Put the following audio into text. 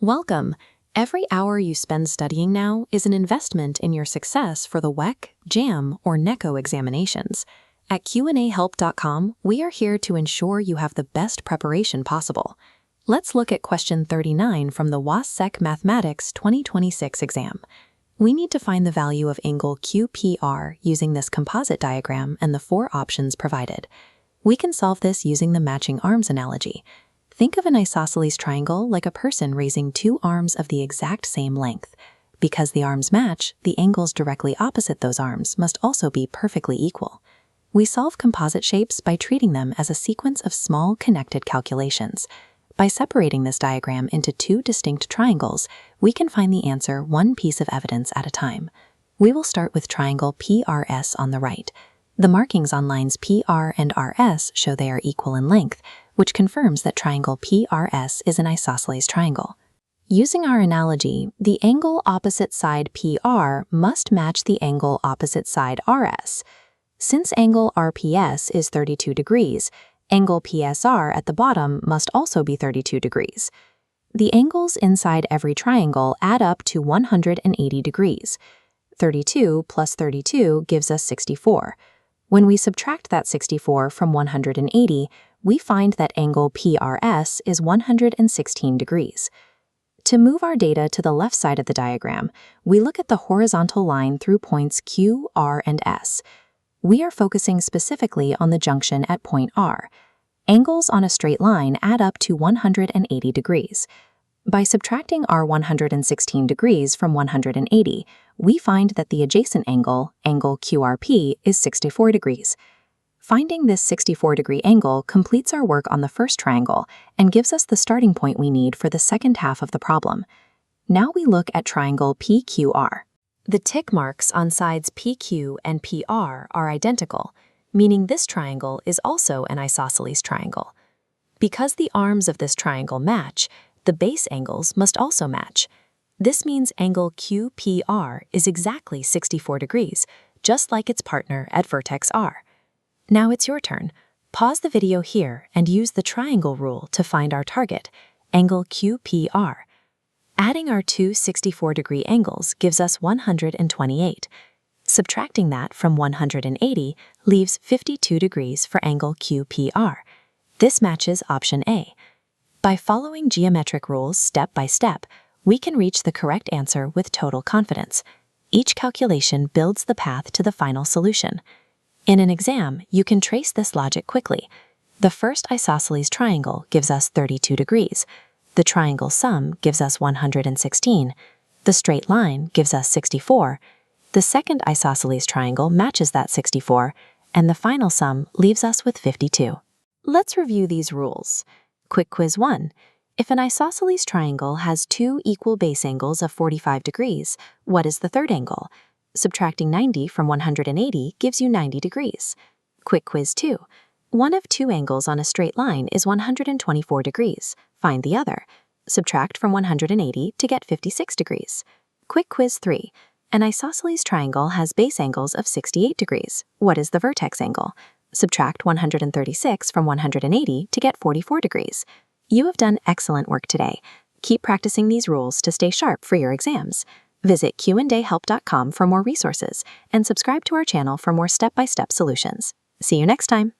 Welcome! Every hour you spend studying now is an investment in your success for the WAEC, JAM, or NECO examinations. At QandAHelp.com, we are here to ensure you have the best preparation possible. Let's look at question 39 from the WAEC Mathematics 2026 exam. We need to find the value of angle QPR using this composite diagram and the four options provided. We can solve this using the matching arms analogy. Think of an isosceles triangle like a person raising two arms of the exact same length. Because the arms match, the angles directly opposite those arms must also be perfectly equal. We solve composite shapes by treating them as a sequence of small connected calculations. By separating this diagram into two distinct triangles, we can find the answer one piece of evidence at a time. We will start with triangle PRS on the right. The markings on lines PR and RS show they are equal in length, which confirms that triangle PRS is an isosceles triangle. Using our analogy, the angle opposite side PR must match the angle opposite side RS. Since angle RPS is 32 degrees, angle PSR at the bottom must also be 32 degrees. The angles inside every triangle add up to 180 degrees. 32 plus 32 gives us 64. When we subtract that 64 from 180, we find that angle PRS is 116 degrees. To move our data to the left side of the diagram, we look at the horizontal line through points Q, R, and S. We are focusing specifically on the junction at point R. Angles on a straight line add up to 180 degrees. By subtracting our 116 degrees from 180, we find that the adjacent angle, angle QRP, is 64 degrees. Finding this 64-degree angle completes our work on the first triangle and gives us the starting point we need for the second half of the problem. Now we look at triangle PQR. The tick marks on sides PQ and PR are identical, meaning this triangle is also an isosceles triangle. Because the arms of this triangle match, the base angles must also match. This means angle QPR is exactly 64 degrees, just like its partner at vertex R. Now it's your turn. Pause the video here and use the triangle rule to find our target, angle QPR. Adding our two 64-degree angles gives us 128. Subtracting that from 180 leaves 52 degrees for angle QPR. This matches option A. By following geometric rules step by step, we can reach the correct answer with total confidence. Each calculation builds the path to the final solution. In an exam, you can trace this logic quickly. The first isosceles triangle gives us 32 degrees. The triangle sum gives us 116. The straight line gives us 64. The second isosceles triangle matches that 64, and the final sum leaves us with 52. Let's review these rules. Quick quiz 1. If an isosceles triangle has two equal base angles of 45 degrees, what is the third angle? Subtracting 90 from 180 gives you 90 degrees. Quick quiz 2. One of two angles on a straight line is 124 degrees. Find the other. Subtract from 180 to get 56 degrees. Quick quiz 3. An isosceles triangle has base angles of 68 degrees. What is the vertex angle? Subtract 136 from 180 to get 44 degrees. You have done excellent work today. Keep practicing these rules to stay sharp for your exams. Visit QandAHelp.com for more resources and subscribe to our channel for more step-by-step solutions. See you next time.